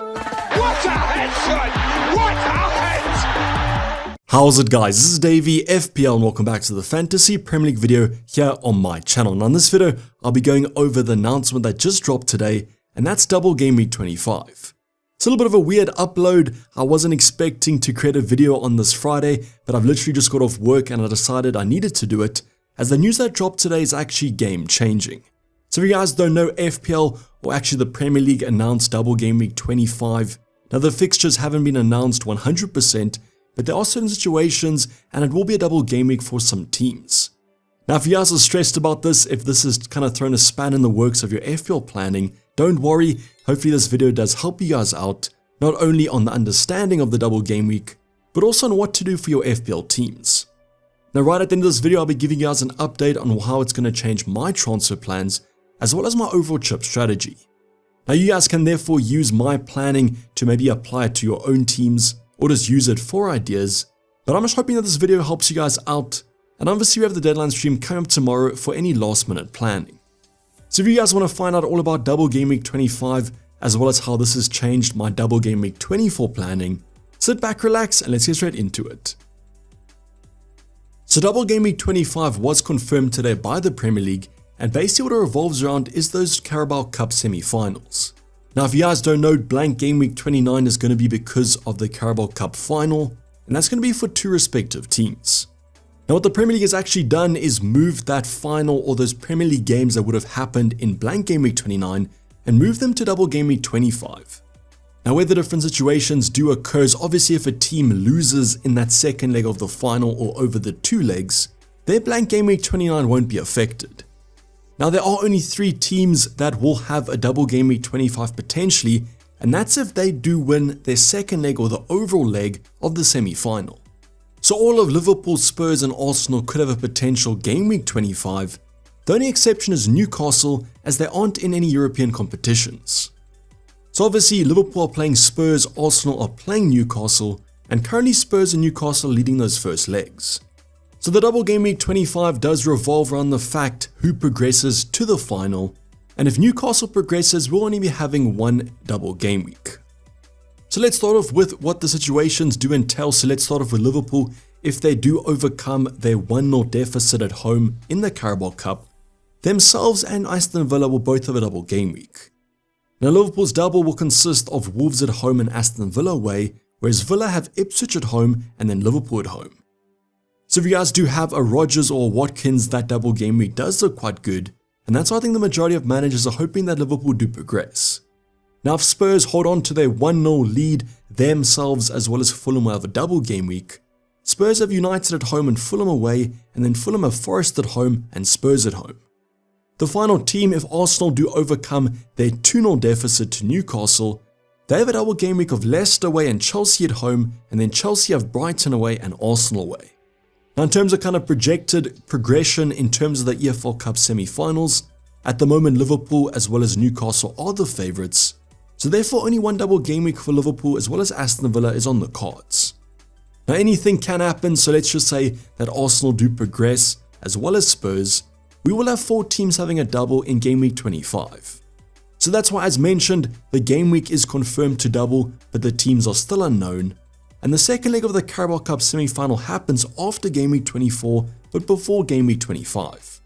What a headshot! What a head! How's it, guys? This is Dayvy, FPL, and welcome back to the Fantasy Premier League video here on my channel. Now in this video, I'll be going over the announcement that just dropped today, and that's Double Game Week 25. It's a little bit of a weird upload. I wasn't expecting to create a video on this Friday, but I've literally just got off work and I decided I needed to do it, as the news that dropped today is actually game changing. So if you guys don't know, FPL, or actually the Premier League, announced Double Game Week 25. Now the fixtures haven't been announced 100%, but there are certain situations and it will be a double game week for some teams. Now if you guys are stressed about this, if this has kind of thrown a span in the works of your FPL planning, don't worry, hopefully this video does help you guys out, not only on the understanding of the double game week, but also on what to do for your FPL teams. Now right at the end of this video, I'll be giving you guys an update on how it's going to change my transfer plans, as well as my overall chip strategy. Now you guys can therefore use my planning to maybe apply it to your own teams, or just use it for ideas, but I'm just hoping that this video helps you guys out, and obviously we have the deadline stream coming up tomorrow for any last minute planning. So if you guys want to find out all about Double Game Week 25, as well as how this has changed my Double Game Week 24 planning, sit back, relax, and let's get straight into it. So Double Game Week 25 was confirmed today by the Premier League, and basically what it revolves around is those Carabao Cup semi-finals. Now if you guys don't know, blank Game Week 29 is going to be because of the Carabao Cup final, and that's going to be for two respective teams. Now what the Premier League has actually done is moved that final, or those Premier League games that would have happened in blank Game Week 29, and moved them to Double Game Week 25. Now where the different situations do occur is obviously if a team loses in that second leg of the final or over the two legs, their blank Game Week 29 won't be affected. Now there are only 3 teams that will have a Double Game Week 25 potentially, and that's if they do win their second leg or the overall leg of the semi-final. So all of Liverpool, Spurs and Arsenal could have a potential Game Week 25. The only exception is Newcastle, as they aren't in any European competitions. So obviously Liverpool are playing Spurs, Arsenal are playing Newcastle, and currently Spurs and Newcastle are leading those first legs. So the Double Game Week 25 does revolve around the fact who progresses to the final, and if Newcastle progresses, we'll only be having one double game week. So let's start off with what the situations do entail. So let's start off with Liverpool. If they do overcome their 1-0 deficit at home in the Carabao Cup, themselves and Aston Villa will both have a double game week. Now Liverpool's double will consist of Wolves at home and Aston Villa away, whereas Villa have Ipswich at home and then Liverpool at home. So if you guys do have a Rodgers or a Watkins, that double game week does look quite good, and that's why I think the majority of managers are hoping that Liverpool do progress. Now if Spurs hold on to their 1-0 lead, themselves as well as Fulham will have a double game week. Spurs have United at home and Fulham away, and then Fulham have Forest at home and Spurs at home. The final team, if Arsenal do overcome their 2-0 deficit to Newcastle, they have a double game week of Leicester away and Chelsea at home, and then Chelsea have Brighton away and Arsenal away. Now in terms of kind of projected progression in terms of the EFL Cup semi-finals, at the moment Liverpool as well as Newcastle are the favourites, so therefore only one double game week for Liverpool as well as Aston Villa is on the cards. Now anything can happen, so let's just say that Arsenal do progress as well as Spurs, we will have 4 teams having a double in game week 25. So that's why, as mentioned, the game week is confirmed to double, but the teams are still unknown. And the second leg of the Carabao Cup semi-final happens after Game Week 24, but before Game Week 25.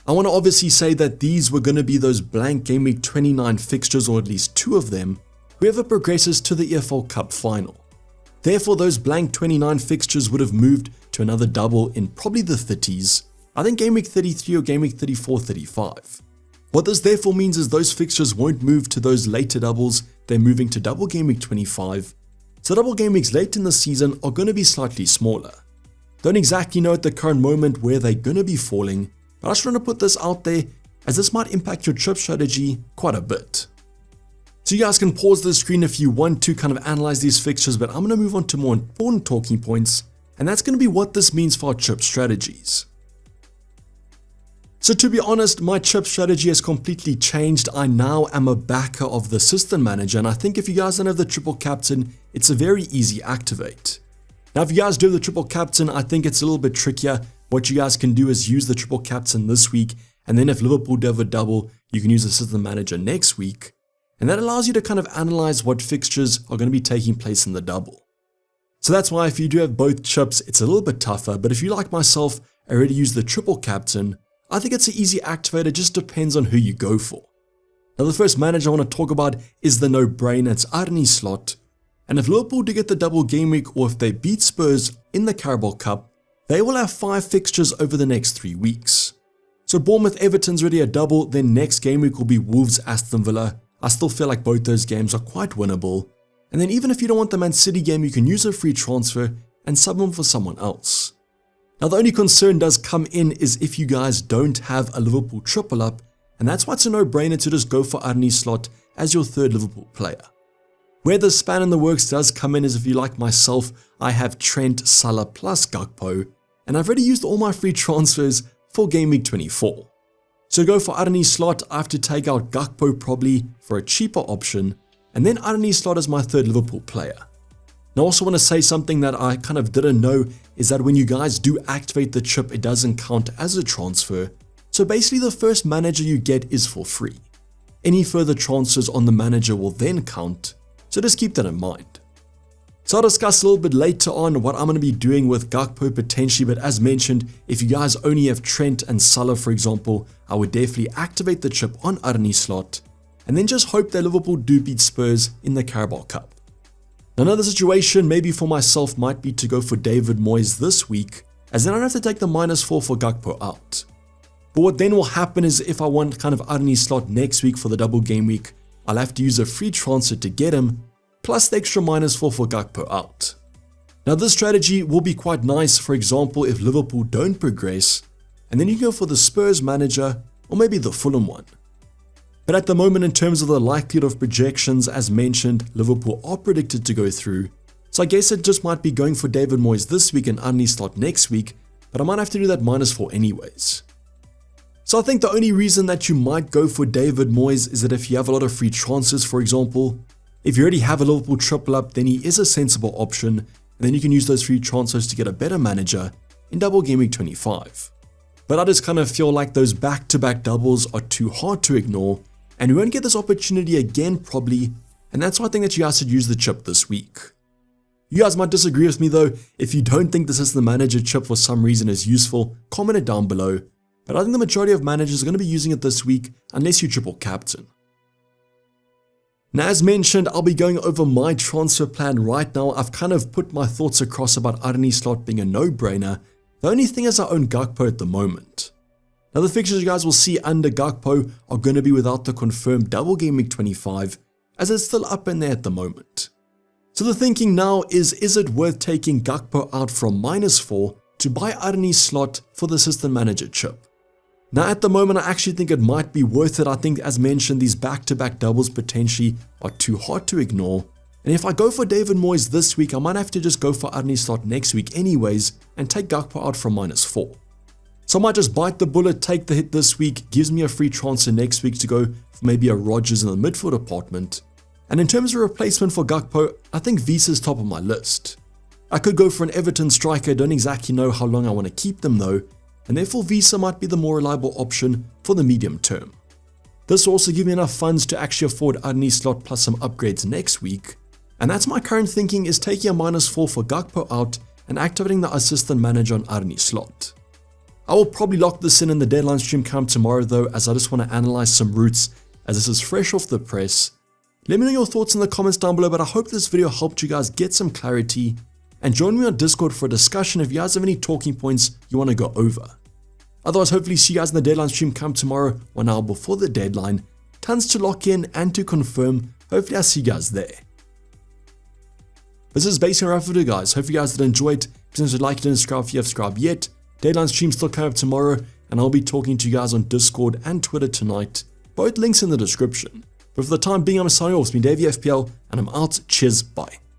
I want to obviously say that these were going to be those blank Game Week 29 fixtures, or at least 2 of them, whoever progresses to the EFL Cup final. Therefore, those blank 29 fixtures would have moved to another double in probably the 30s, I think Game Week 33 or Game Week 34-35. What this therefore means is those fixtures won't move to those later doubles, they're moving to double Game Week 25. So double game weeks late in the season are going to be slightly smaller. Don't exactly know at the current moment where they're going to be falling, but I just want to put this out there as this might impact your chip strategy quite a bit. So you guys can pause the screen if you want to kind of analyze these fixtures, but I'm going to move on to more important talking points, and that's going to be what this means for our chip strategies. So to be honest, my chip strategy has completely changed. I now am a backer of the assistant manager, and I think if you guys don't have the triple captain, it's a very easy activate. Now if you guys do have the triple captain, I think it's a little bit trickier. What you guys can do is use the triple captain this week, and then if Liverpool do have a double, you can use the assistant manager next week. and that allows you to kind of analyze what fixtures are going to be taking place in the double. So that's why if you do have both chips, it's a little bit tougher, but if you like myself, already use the triple captain, I think it's an easy activator, just depends on who you go for. Now the first manager I want to talk about is the no-brainer, it's Arne Slot. And if Liverpool do get the double game week, or if they beat Spurs in the Carabao Cup, they will have 5 fixtures over the next 3 weeks. So Bournemouth Everton's already a double, then next game week will be Wolves Aston Villa. I still feel like both those games are quite winnable. And then even if you don't want the Man City game, you can use a free transfer and sub them for someone else. Now the only concern does come in is if you guys don't have a Liverpool triple up, and that's why it's a no-brainer to just go for Arne Slot as your third Liverpool player. Where the span in the works does come in is if you like myself, I have Trent, Salah plus Gakpo, and I've already used all my free transfers for game week 24. So to go for Arne Slot, I have to take out Gakpo probably for a cheaper option, and then Arne Slot as my third Liverpool player. Now I also want to say something that I kind of didn't know is that when you guys do activate the chip, it doesn't count as a transfer. So basically the first manager you get is for free. Any further transfers on the manager will then count, so just keep that in mind. So I'll discuss a little bit later on what I'm going to be doing with Gakpo potentially, but as mentioned, if you guys only have Trent and Salah for example, I would definitely activate the chip on Arne Slot, and then just hope that Liverpool do beat Spurs in the Carabao Cup. Now another situation maybe for myself might be to go for David Moyes this week, as then I don't have to take the -4 for Gakpo out. But what then will happen is if I want kind of Arne Slot next week for the double game week, I'll have to use a free transfer to get him, plus the extra -4 for Gakpo out. Now this strategy will be quite nice, for example, if Liverpool don't progress, and then you go for the Spurs manager, or maybe the Fulham one. But at the moment, in terms of the likelihood of projections, as mentioned, Liverpool are predicted to go through, so I guess it just might be going for David Moyes this week and Arne Slot next week, but I might have to do that -4 anyways. So I think the only reason that you might go for David Moyes is that if you have a lot of free transfers, for example, if you already have a Liverpool triple up, then he is a sensible option, and then you can use those free transfers to get a better manager in double game week 25. But I just kind of feel like those back-to-back doubles are too hard to ignore, and we won't get this opportunity again probably, and that's why I think that you guys should use the chip this week. You guys might disagree with me though. If you don't think this is the manager chip for some reason is useful, comment it down below. But I think the majority of managers are going to be using it this week unless you triple captain. Now as mentioned, I'll be going over my transfer plan right now. I've kind of put my thoughts across about Arne Slot being a no-brainer. The only thing is I own Gakpo at the moment. Now the fixtures you guys will see under Gakpo are going to be without the confirmed double game week 25, as it's still up in there at the moment. So the thinking now is it worth taking Gakpo out from -4 to buy Arne Slot for the assistant manager chip? Now at the moment, I actually think it might be worth it. I think as mentioned, these back-to-back doubles potentially are too hard to ignore. And if I go for David Moyes this week, I might have to just go for Arne Slot next week anyways and take Gakpo out from -4. So I might just bite the bullet, take the hit this week, gives me a free transfer next week to go for maybe a Rodgers in the midfield department. And in terms of replacement for Gakpo, I think Visa's top of my list. I could go for an Everton striker, don't exactly know how long I want to keep them though, and therefore Visa might be the more reliable option for the medium term. This will also give me enough funds to actually afford Arne Slot plus some upgrades next week, and that's my current thinking, is taking a -4 for Gakpo out and activating the assistant manager on Arne Slot. I will probably lock this in the deadline stream come tomorrow though, as I just want to analyze some routes as this is fresh off the press. Let me know your thoughts in the comments down below, but I hope this video helped you guys get some clarity. And join me on Discord for a discussion if you guys have any talking points you want to go over. Otherwise, hopefully see you guys in the deadline stream come tomorrow, 1 hour before the deadline. Tons to lock in and to confirm. Hopefully I'll see you guys there. This is basically a wrap for you guys. Hope you guys did enjoy it. Please like it and subscribe if you have subscribed yet. Deadline stream still coming up tomorrow, and I'll be talking to you guys on Discord and Twitter tonight. Both links in the description. But for the time being, I'm signing off. It's been Dayvy FPL, and I'm out. Cheers, bye.